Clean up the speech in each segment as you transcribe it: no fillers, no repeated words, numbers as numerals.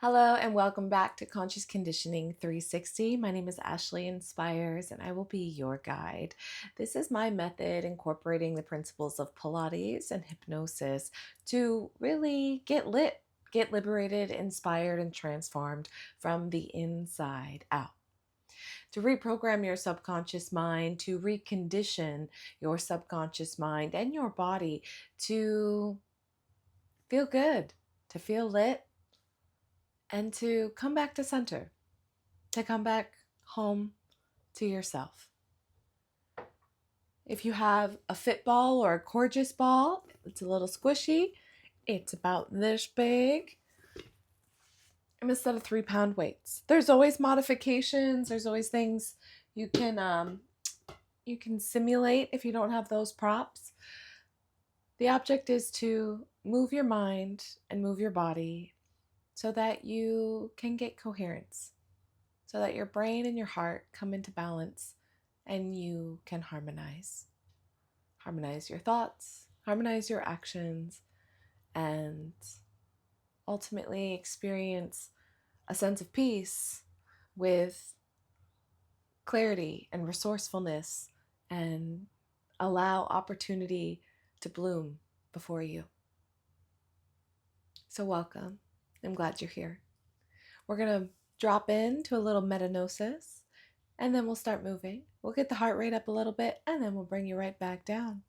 Hello and welcome back to Conscious Conditioning 360. My name is Ashley Inspyrz and I will be your guide. This is my method incorporating the principles of Pilates and hypnosis to really get lit, get liberated, inspired, and transformed from the inside out. To reprogram your subconscious mind, to recondition your subconscious mind and your body to feel good, to feel lit, and to come back to center, to come back home to yourself. If you have a fit ball or a gorgeous ball, it's a little squishy, it's about this big, and instead of 3-pound weights. There's always modifications, there's always things you can simulate if you don't have those props. The object is to move your mind and move your body so that you can get coherence, so that your brain and your heart come into balance and you can harmonize. Harmonize your thoughts, harmonize your actions, and ultimately experience a sense of peace with clarity and resourcefulness, and allow opportunity to bloom before you. So welcome. I'm glad you're here. We're going to drop into a little metanosis, and then we'll start moving. We'll get the heart rate up a little bit, and then we'll bring you right back down.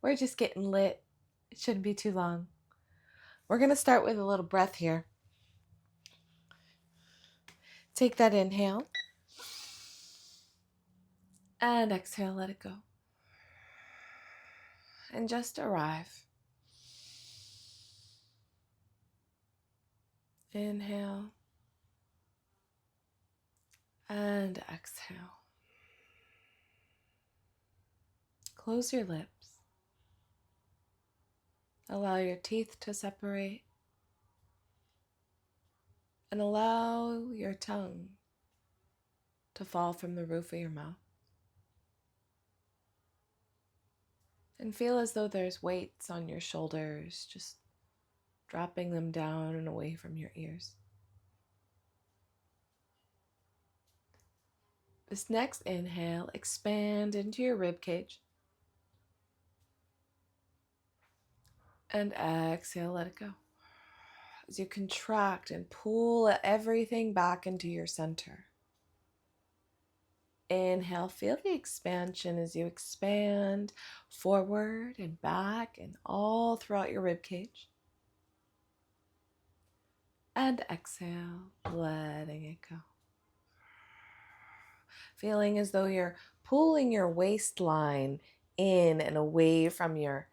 We're just getting lit. It shouldn't be too long. We're going to start with a little breath here. Take that inhale, and exhale, let it go. And just arrive. Inhale, and exhale. Close your lips. Allow your teeth to separate. And allow your tongue to fall from the roof of your mouth. And feel as though there's weights on your shoulders, just dropping them down and away from your ears. This next inhale, expand into your rib cage. And exhale, let it go. As you contract and pull everything back into your center. Inhale, feel the expansion as you expand forward and back and all throughout your rib cage. And exhale, letting it go. Feeling as though you're pulling your waistline in and away from your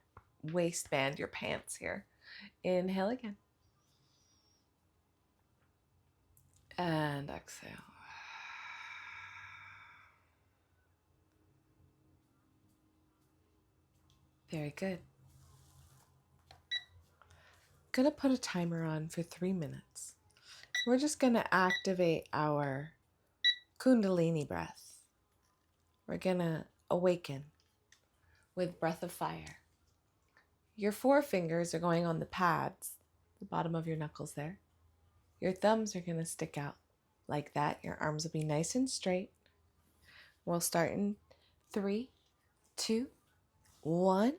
waistband, your pants here. Inhale again. And exhale. Very good. Gonna put a timer on for 3 minutes. We're just gonna activate our Kundalini breath. We're gonna awaken with breath of fire. Your forefingers are going on the pads, the bottom of your knuckles there. Your thumbs are gonna stick out like that. Your arms will be nice and straight. We'll start in 3, 2, 1.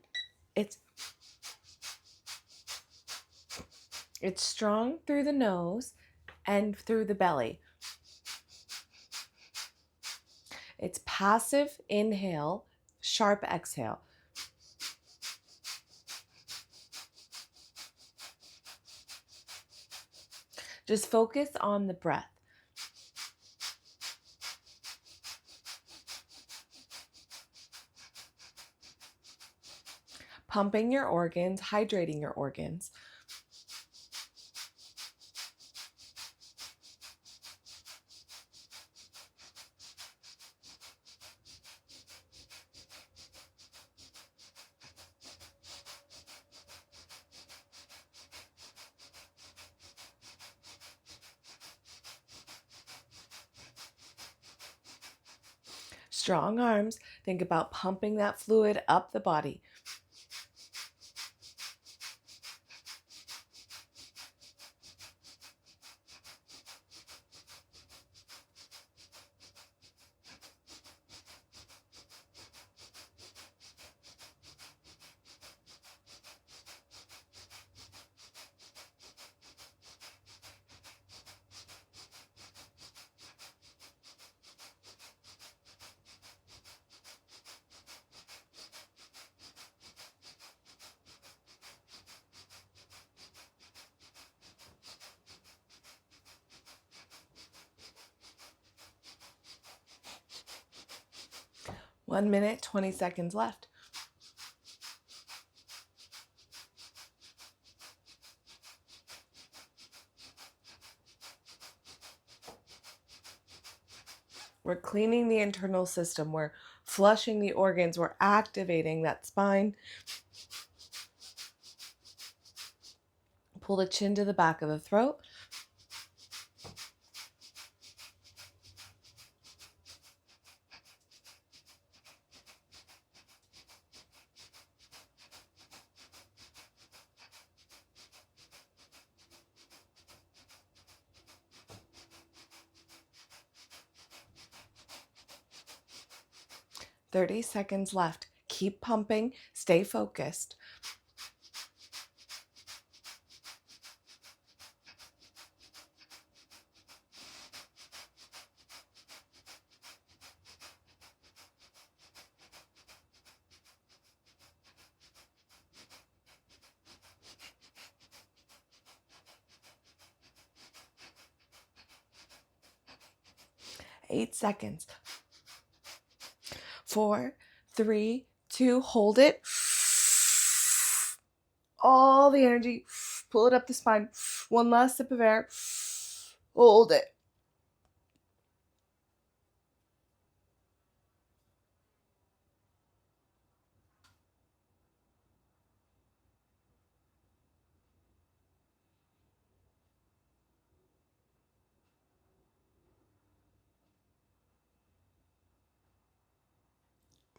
It's strong through the nose and through the belly. It's passive inhale, sharp exhale. Just focus on the breath. Pumping your organs, hydrating your organs. Strong arms, think about pumping that fluid up the body. 1 minute, 20 seconds left. We're cleaning the internal system. We're flushing the organs. We're activating that spine. Pull the chin to the back of the throat. "30 seconds left. Keep pumping. Stay focused." Eight seconds. 4, 3, 2, hold it. All the energy. Pull it up the spine. One last sip of air. Hold it.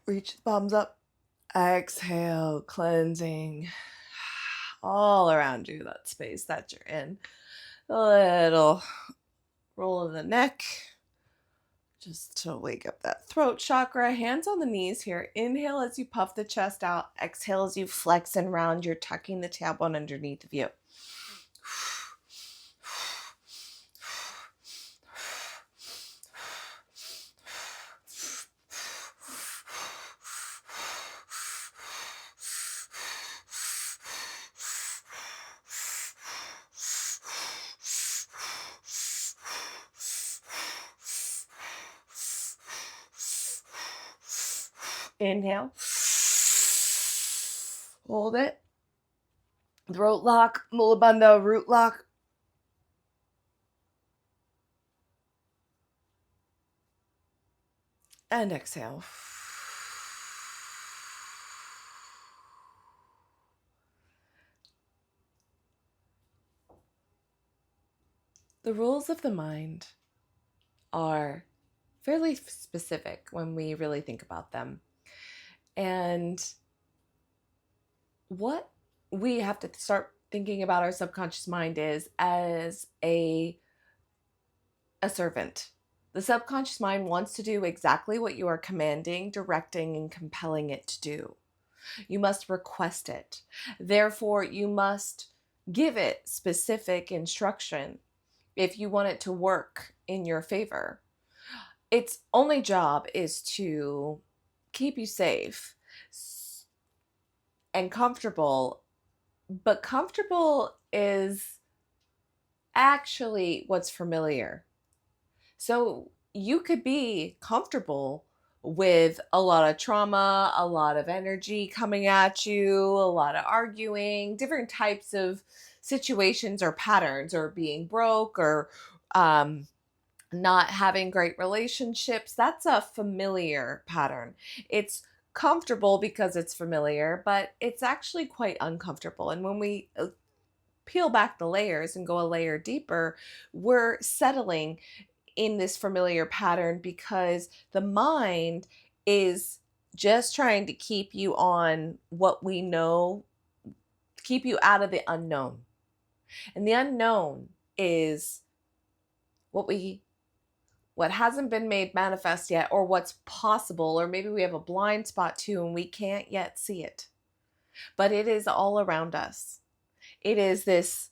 Reach the palms up. Exhale, cleansing all around you, that space that you're in. A little roll of the neck, just to wake up that throat chakra. Hands on the knees here. Inhale as you puff the chest out. Exhale as you flex and round. You're tucking the tailbone underneath of you. Inhale. Hold it. Throat lock, Mula Bandha, root lock. And exhale. The rules of the mind are fairly specific when we really think about them. And what we have to start thinking about our subconscious mind is as a servant. The subconscious mind wants to do exactly what you are commanding, directing, and compelling it to do. You must request it. Therefore, you must give it specific instruction if you want it to work in your favor. Its only job is to keep you safe and comfortable, but comfortable is actually what's familiar. So you could be comfortable with a lot of trauma, a lot of energy coming at you, a lot of arguing, different types of situations or patterns, or being broke, or not having great relationships. That's a familiar pattern. It's comfortable because it's familiar, but it's actually quite uncomfortable. And when we peel back the layers and go a layer deeper, we're settling in this familiar pattern because the mind is just trying to keep you on what we know, keep you out of the unknown. And the unknown is what hasn't been made manifest yet, or what's possible, or maybe we have a blind spot to and we can't yet see it. But it is all around us. It is this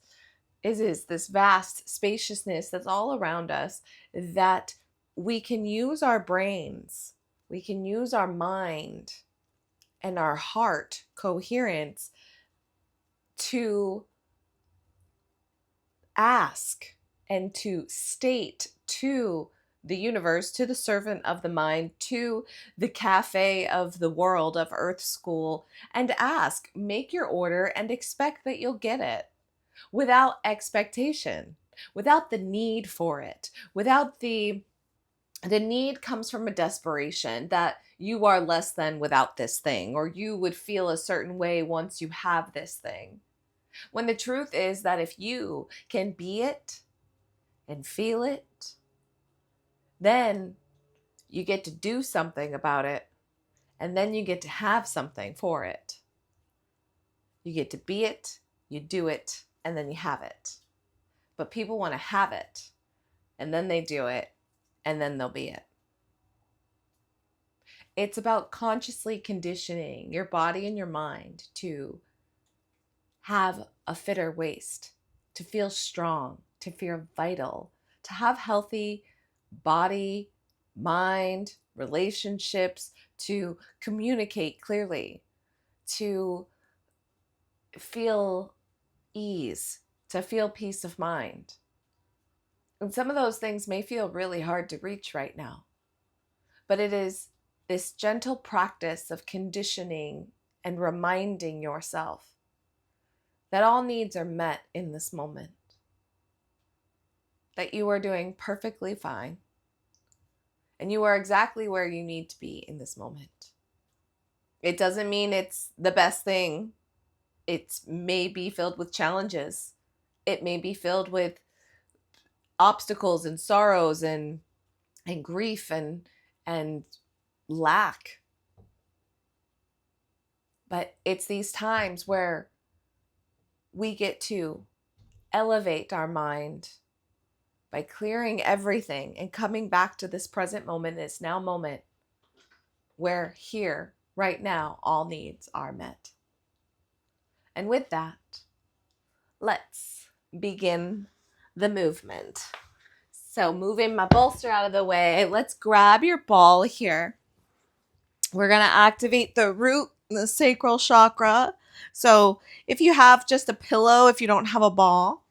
vast spaciousness that's all around us, that we can use our brains, we can use our mind and our heart coherence to ask and to state to the universe, to the servant of the mind, to the cafe of the world, of Earth School, and ask, make your order, and expect that you'll get it without expectation, without the need for it, without the need comes from a desperation that you are less than without this thing, or you would feel a certain way once you have this thing. When the truth is that if you can be it and feel it, then you get to do something about it, and then you get to have something for it. You get to be it, you do it, and then you have it. But people want to have it, and then they do it, and then they'll be it. It's about consciously conditioning your body and your mind to have a fitter waist, to feel strong, to feel vital, to have healthy body, mind, relationships, to communicate clearly, to feel ease, to feel peace of mind. And some of those things may feel really hard to reach right now, but it is this gentle practice of conditioning and reminding yourself that all needs are met in this moment, that you are doing perfectly fine, and you are exactly where you need to be in this moment. It doesn't mean it's the best thing. It may be filled with challenges. It may be filled with obstacles and sorrows and grief and lack. But it's these times where we get to elevate our mind by clearing everything and coming back to this present moment, this now moment, where here, right now, all needs are met. And with that, let's begin the movement. So moving my bolster out of the way, let's grab your ball here. We're going to activate the root, the sacral chakra. So if you have just a pillow, if you don't have a ball,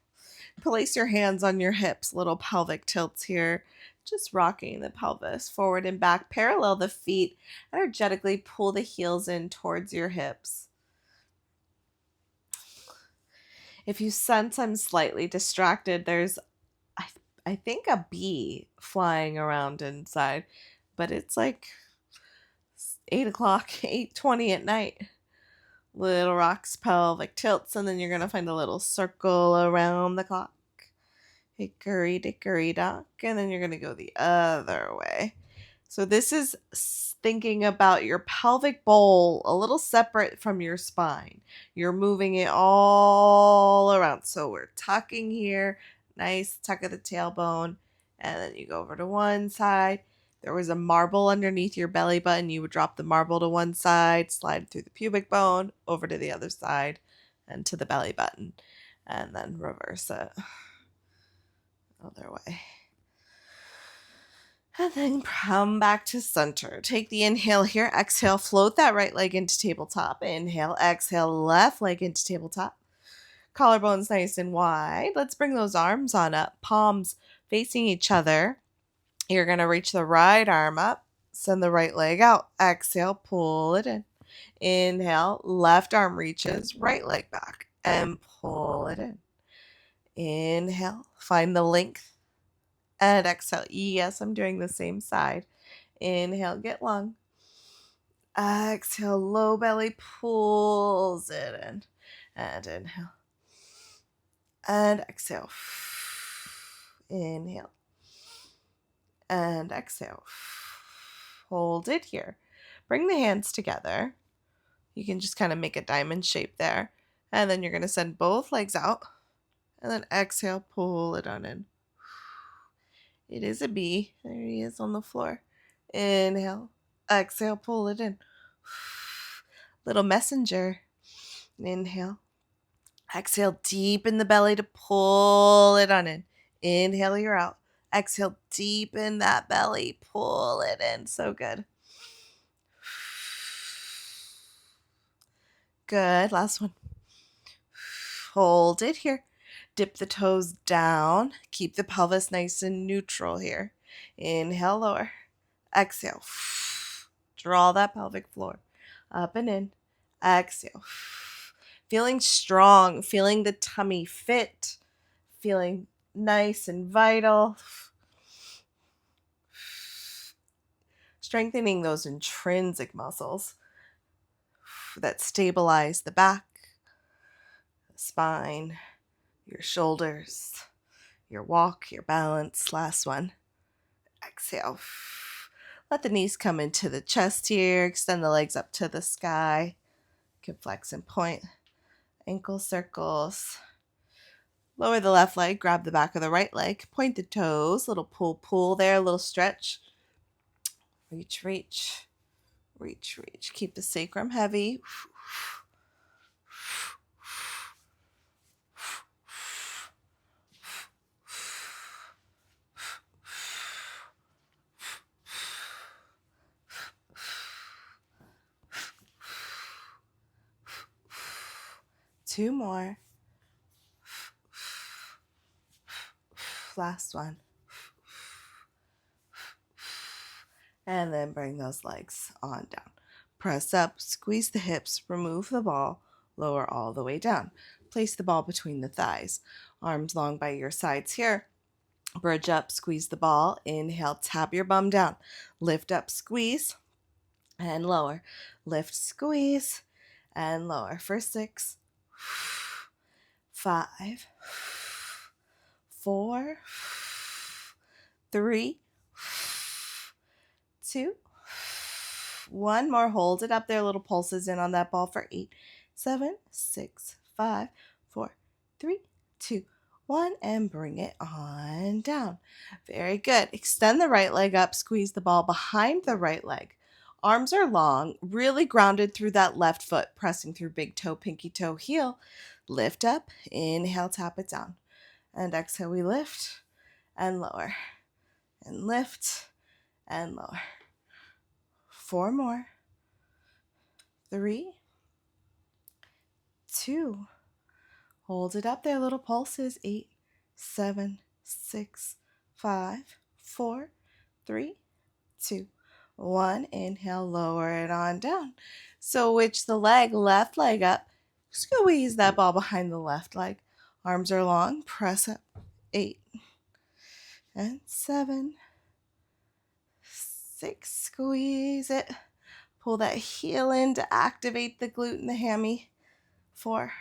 place your hands on your hips, little pelvic tilts here. Just rocking the pelvis forward and back. Parallel the feet. Energetically pull the heels in towards your hips. If you sense I'm slightly distracted, there's, I think, a bee flying around inside. But it's like 8 o'clock, 8:20 at night. Little rocks, pelvic tilts, and then you're going to find a little circle around the clock. Hickory dickory dock, and then you're going to go the other way. So this is thinking about your pelvic bowl a little separate from your spine. You're moving it all around. So we're tucking here, nice tuck of the tailbone, and then you go over to one side. There was a marble underneath your belly button. You would drop the marble to one side, slide through the pubic bone, over to the other side, and to the belly button, and then reverse it. Other way. And then come back to center. Take the inhale here. Exhale, float that right leg into tabletop. Inhale, exhale, left leg into tabletop. Collarbones nice and wide. Let's bring those arms on up. Palms facing each other. You're going to reach the right arm up. Send the right leg out. Exhale, pull it in. Inhale, left arm reaches, right leg back, and pull it in. Inhale, find the length, and exhale. Yes, I'm doing the same side. Inhale, get long. Exhale, low belly pulls it in, and inhale, and exhale. Inhale, and exhale. Hold it here. Bring the hands together. You can just kind of make a diamond shape there, and then you're going to send both legs out. And then exhale, pull it on in. It is a bee. There he is on the floor. Inhale. Exhale, pull it in. Little messenger. Inhale. Exhale, deep in the belly to pull it on in. Inhale, you're out. Exhale, deep in that belly. Pull it in. So good. Good. Last one. Hold it here. Dip the toes down. Keep the pelvis nice and neutral here. Inhale, lower. Exhale. Draw that pelvic floor up and in. Exhale. Feeling strong, feeling the tummy fit, feeling nice and vital. Strengthening those intrinsic muscles that stabilize the back, the spine, your shoulders, your walk, your balance. Last one. Exhale. Let the knees come into the chest here. Extend the legs up to the sky. You can flex and point. Ankle circles. Lower the left leg. Grab the back of the right leg. Point the toes. Little pull there. A little stretch. Reach, reach. Reach, reach. Keep the sacrum heavy. Two more. Last one. And then bring those legs on down. Press up, squeeze the hips, remove the ball, lower all the way down. Place the ball between the thighs. Arms long by your sides here. Bridge up, squeeze the ball. Inhale, tap your bum down. Lift up, squeeze, and lower. Lift, squeeze, and lower. For 6, 5, 4, 3, 2, 1 more. Hold it up there. Little pulses in on that ball for 8, 7, 6, 5, 4, 3, 2, 1, and bring it on down. Very good. Extend the right leg up. Squeeze the ball behind the right leg. Arms are long, really grounded through that left foot, pressing through big toe, pinky toe, heel. Lift up. Inhale, tap it down. And exhale, we lift and lower. And lift and lower. 4 more. 3, 2. Hold it up there, little pulses. 8, 7, 6, 5, 4, 3, 2, 1. Inhale, lower it on down. Switch the leg, left leg up. Squeeze that ball behind the left leg. Arms are long. Press up. 8 and 7, 6. Squeeze it. Pull that heel in to activate the glute and the hammy. 4,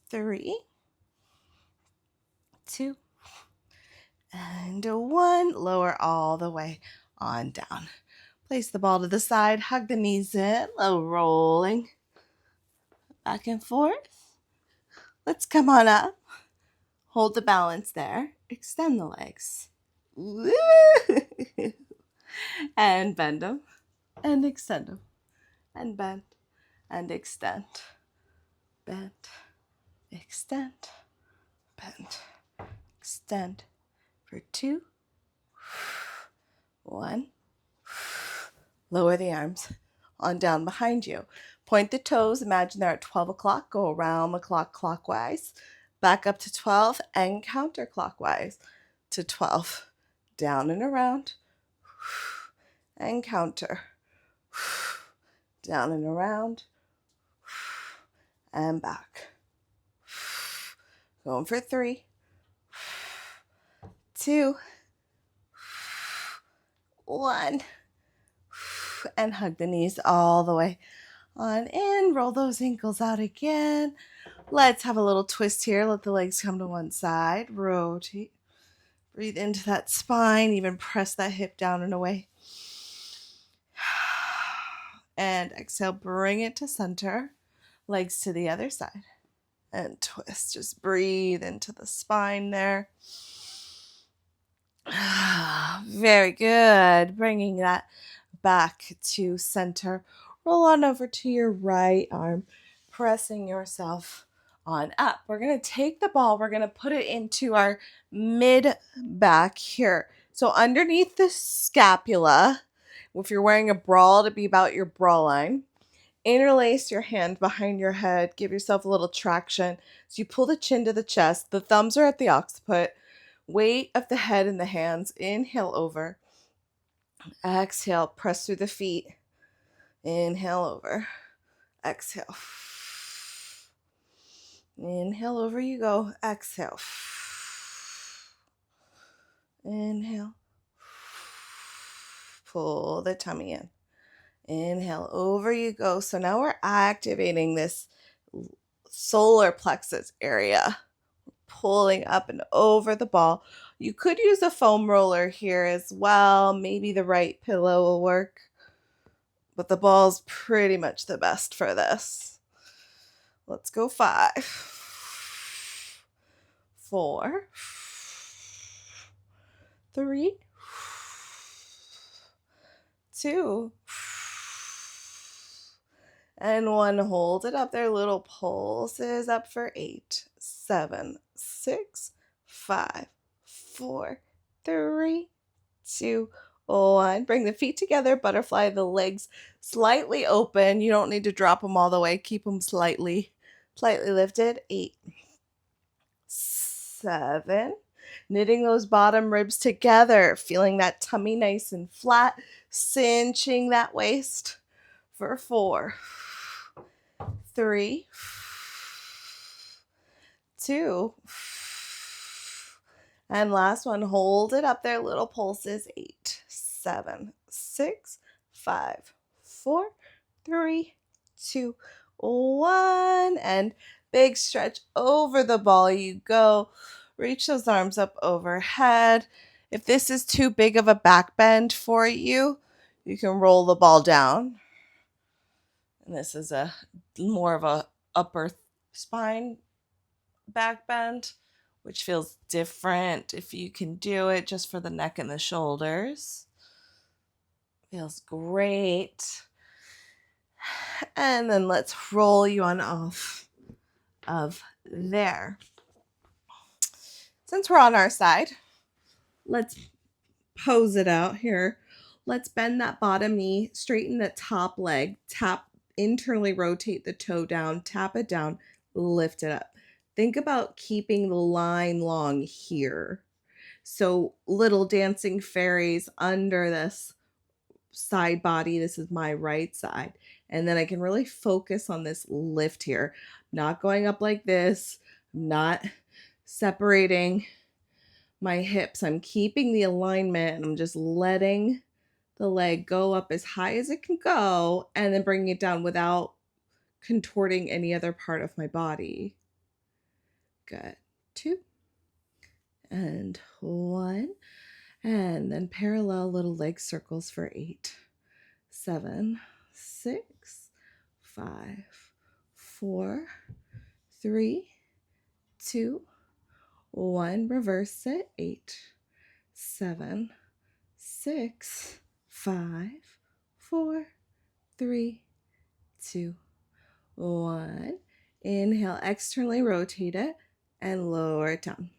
3, 2, and 1. Lower all the way on down. Place the ball to the side. Hug the knees in. Low rolling. Back and forth. Let's come on up. Hold the balance there. Extend the legs. And bend them. And extend them. And bend. And extend. Bend. Extend. Bend. Extend. For 2, 1. Lower the arms on down behind you. Point the toes. Imagine they're at 12 o'clock. Go around the clock clockwise. Back up to 12 and counterclockwise to 12. Down and around. And counter. Down and around. And back. Going for 3, 2, 1. And hug the knees all the way on in. Roll those ankles out again. Let's have a little twist here. Let the legs come to one side. Rotate. Breathe into that spine. Even press that hip down and away. And exhale. Bring it to center. Legs to the other side. And twist. Just breathe into the spine there. Very good. Bringing that back to center. Roll on over to your right arm, pressing yourself on up. We're going to take the ball. We're going to put it into our mid back here. So underneath the scapula, if you're wearing a bra, to be about your bra line, interlace your hand behind your head. Give yourself a little traction. So you pull the chin to the chest. The thumbs are at the occiput. weight of the head in the hands. Inhale over. Exhale, press through the feet. Inhale over. Exhale. Inhale, over you go. Exhale. Inhale. Pull the tummy in. Inhale, over you go. So now we're activating this solar plexus area, pulling up and over the ball. You could use a foam roller here as well. Maybe the right pillow will work, but the ball's pretty much the best for this. Let's go 5, 4, 3, 2, and 1. Hold it up there. Little pulses up for 8, 7, 6, 5, 4, 3, 2, 1. Bring the feet together. Butterfly the legs slightly open. You don't need to drop them all the way. Keep them slightly lifted. 8, 7. Knitting those bottom ribs together. Feeling that tummy nice and flat. Cinching that waist for 4, 3, 2, and last one. Hold it up there. Little pulses. 8, 7, 6, 5, 4, 3, 2, 1. And big stretch over the ball you go. Reach those arms up overhead. If this is too big of a back bend for you, you can roll the ball down. And this is a more of a upper spine back bend, which feels different if you can do it just for the neck and the shoulders. Feels great. And then let's roll you on off of there. Since we're on our side, let's pose it out here. Let's bend that bottom knee, straighten the top leg, tap, internally rotate the toe down, tap it down, lift it up. Think about keeping the line long here. So little dancing fairies under this side body. This is my right side. And then I can really focus on this lift here. Not going up like this. Not separating my hips. I'm keeping the alignment and I'm just letting the leg go up as high as it can go and then bringing it down without contorting any other part of my body. Good. 2 and 1. And then parallel little leg circles for 8, 7, 6, 5, 4, 3, 2, 1. Reverse it. 8, 7, 6, 5, 4, 3, 2, 1. Inhale, externally rotate it and lower it down.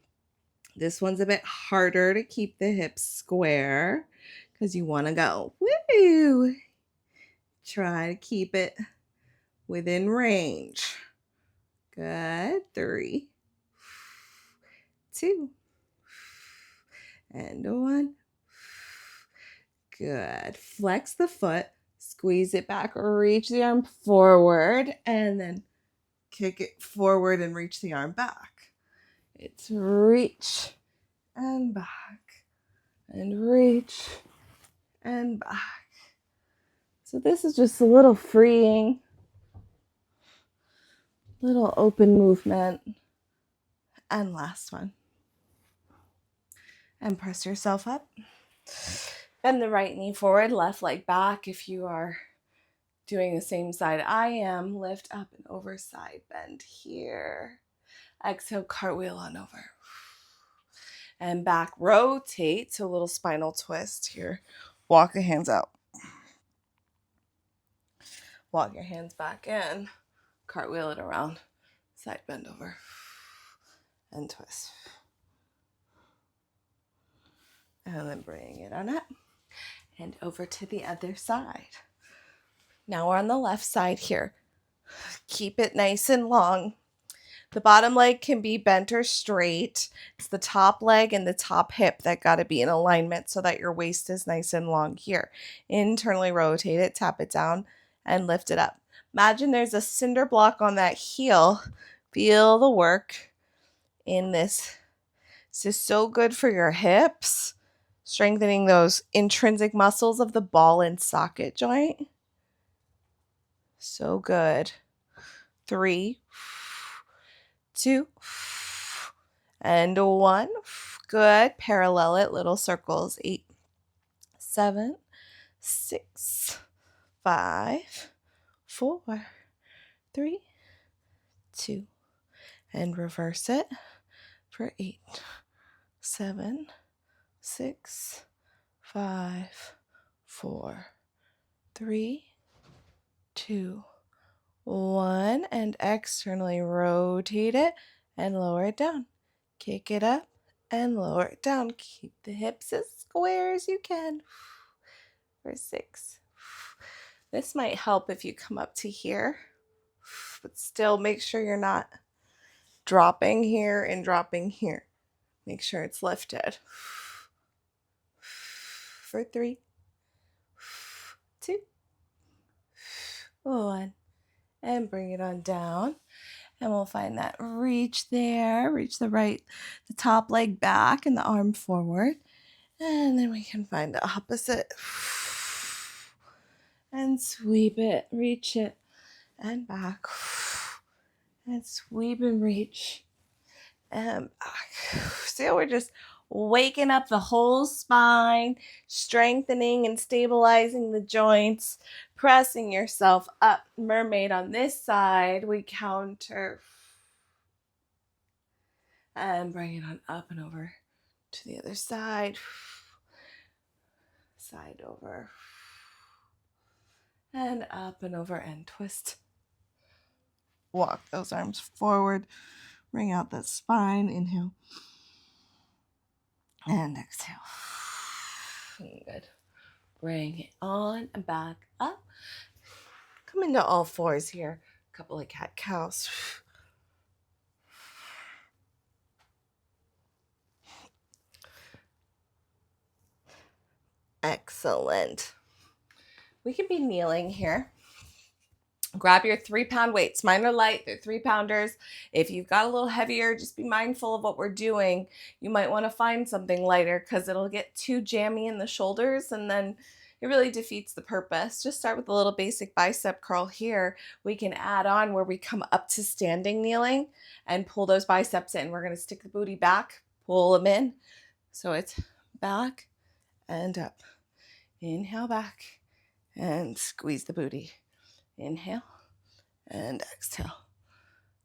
This one's a bit harder to keep the hips square because you want to go, woo! Try to keep it within range. Good. 3, 2, and 1. Good. Flex the foot, squeeze it back, reach the arm forward, and then kick it forward and reach the arm back. It's reach and back and reach and back. So this is just a little freeing, little open movement. And last one. And press yourself up. Bend the right knee forward, left leg back. If you are doing the same side I am, lift up and over, side bend here. Exhale, cartwheel on over. And back, rotate to a little spinal twist here. Walk the hands out. Walk your hands back in. Cartwheel it around. Side bend over. And twist. And then bring it on up. And over to the other side. Now we're on the left side here. Keep it nice and long. The bottom leg can be bent or straight. It's the top leg and the top hip that got to be in alignment so that your waist is nice and long here. Internally rotate it, tap it down, and lift it up. Imagine there's a cinder block on that heel. Feel the work in this. This is so good for your hips, strengthening those intrinsic muscles of the ball and socket joint. So good. 3, 2, and 1. Good. Parallel it, little circles. 8, 7, 6, 5, 4, 3, 2, and reverse it for 8, 7, 6, 5, 4, 3, 2, 1, and externally rotate it and lower it down. Kick it up and lower it down. Keep the hips as square as you can. For 6. This might help if you come up to here, but still make sure you're not dropping here and dropping here. Make sure it's lifted. For 3, 2, 1, and bring it on down. And we'll find that reach there. Reach the top leg back and the arm forward. And then we can find the opposite. And sweep it, reach it, and back. And sweep and reach. And back. See how we're just waking up the whole spine, strengthening and stabilizing the joints, pressing yourself up. Mermaid on this side, we counter. And bring it on up and over to the other side. Side over. And up and over and twist. Walk those arms forward. Bring out that spine. Inhale. And exhale. Good. Bring it on and back up. Come into all fours here. A couple of cat-cows. Excellent. We can be kneeling here. Grab your 3-pound weights. Mine are light. They're 3-pounders. If you've got a little heavier, just be mindful of what we're doing. You might want to find something lighter because it'll get too jammy in the shoulders and then it really defeats the purpose. Just start with a little basic bicep curl here. We can add on where we come up to standing kneeling and pull those biceps in. We're going to stick the booty back, pull them in. So it's back and up. Inhale back and squeeze the booty. Inhale and exhale.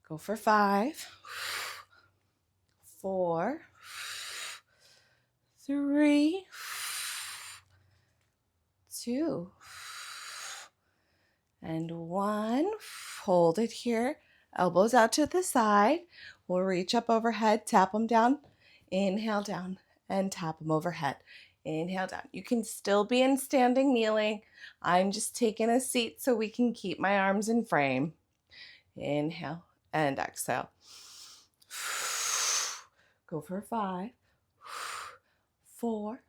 Go for 5, 4, 3, 2, and 1. Hold it here. Elbows out to the side. We'll reach up overhead, tap them down. Inhale down and tap them overhead. Inhale down. You can still be in standing kneeling. I'm just taking a seat so we can keep my arms in frame. Inhale and exhale. Go for 5, 4,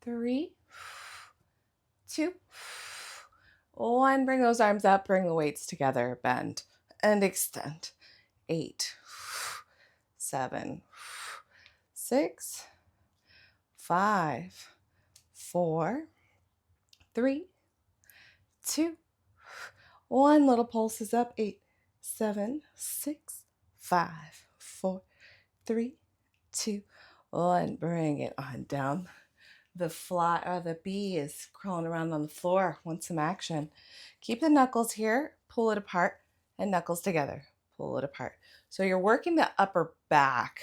3, 2, 1. Bring those arms up. Bring the weights together. Bend and extend. 8, 7, 6, 5, 4, 3, 2, 1. Little pulses up. 8, 7, 6, 5, 4, 3, 2, 1. Bring it on down. The bee is crawling around on the floor. Wants some action. Keep the knuckles here. Pull it apart and knuckles together. Pull it apart. So you're working the upper back.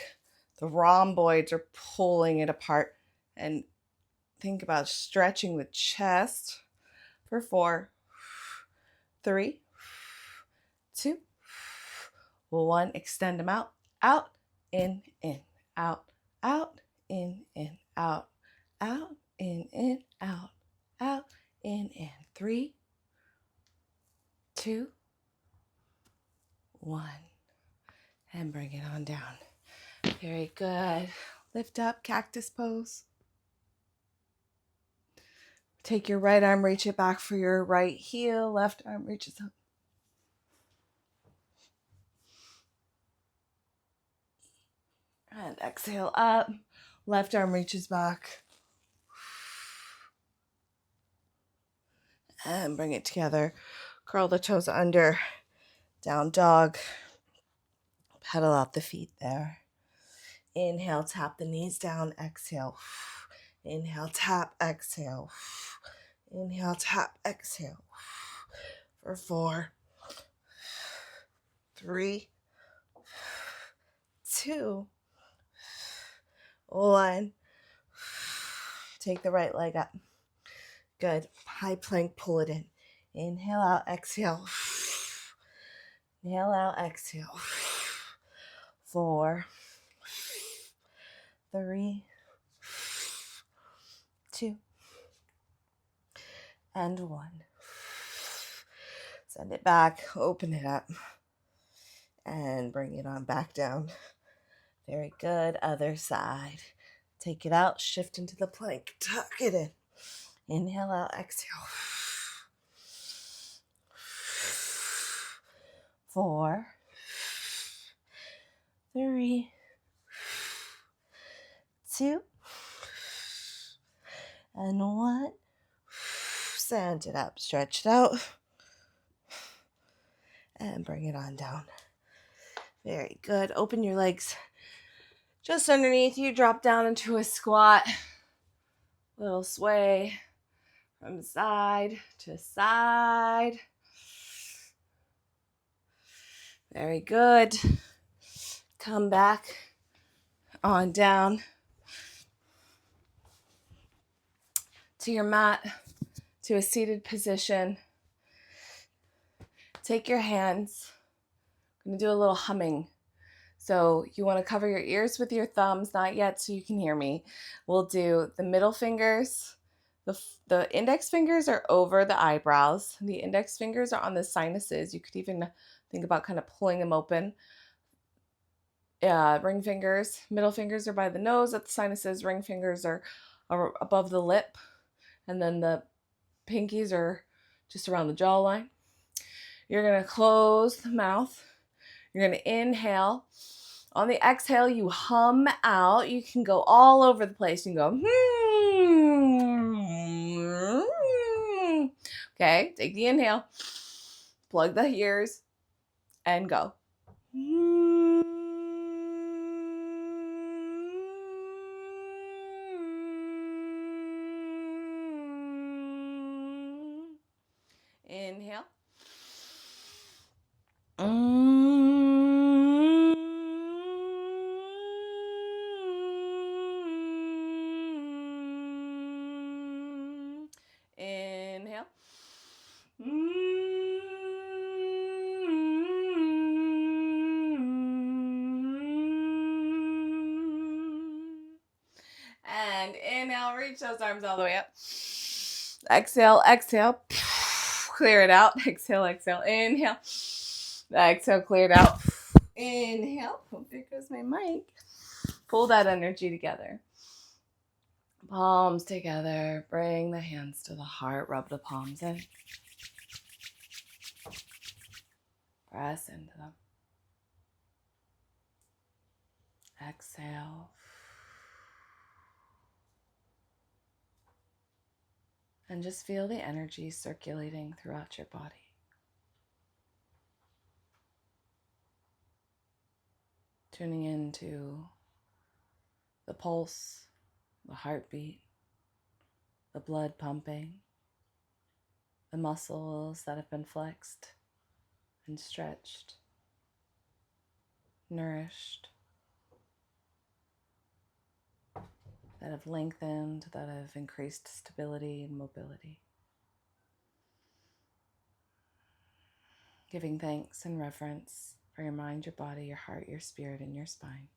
The rhomboids are pulling it apart. And think about stretching the chest for 4, 3, 2, 1. Extend them out, out, in, out, out, in, out, out, in, out, out, in. 3, 2, 1. And bring it on down. Very good. Lift up, cactus pose. Take your right arm, reach it back for your right heel. Left arm reaches up. And exhale up. Left arm reaches back. And bring it together. Curl the toes under. Down dog. Pedal out the feet there. Inhale, tap the knees down. Exhale. Inhale, tap, exhale. Inhale, tap, exhale. For 4, 3, 2, 1. Take the right leg up. Good. High plank, pull it in. Inhale out, exhale. Inhale out, exhale. 4, 3, 2, and 1. Send it back, open it up, and bring it on back down. Very good. Other side. Take it out, shift into the plank, tuck it in. Inhale out, exhale. 4, 3, 2, and 1. Send it up, stretch it out, and bring it on down. Very good. Open your legs just underneath you. Drop down into a squat. Little sway from side to side. Very good. Come back on down to your mat, to a seated position. Take your hands. I'm going to do a little humming. So you want to cover your ears with your thumbs, not yet so you can hear me. We'll do the middle fingers. The index fingers are over the eyebrows. The index fingers are on the sinuses. You could even think about kind of pulling them open. Ring fingers, middle fingers are by the nose at the sinuses. Ring fingers are above the lip. And then the pinkies are just around the jawline. You're going to close the mouth. You're going to inhale. On the exhale, you hum out. You can go all over the place. You can go, Okay, take the inhale. Plug the ears and go. Inhale. Inhale. And inhale, reach those arms all the way up. Exhale, exhale. Clear it out. Exhale, exhale. Inhale. Exhale, clear it out. Inhale. Oh, there goes my mic. Pull that energy together. Palms together. Bring the hands to the heart. Rub the palms in. Press into them. Exhale. And just feel the energy circulating throughout your body. Tuning into the pulse, the heartbeat, the blood pumping, the muscles that have been flexed and stretched, nourished, that have lengthened, that have increased stability and mobility. Giving thanks and reverence for your mind, your body, your heart, your spirit, and your spine.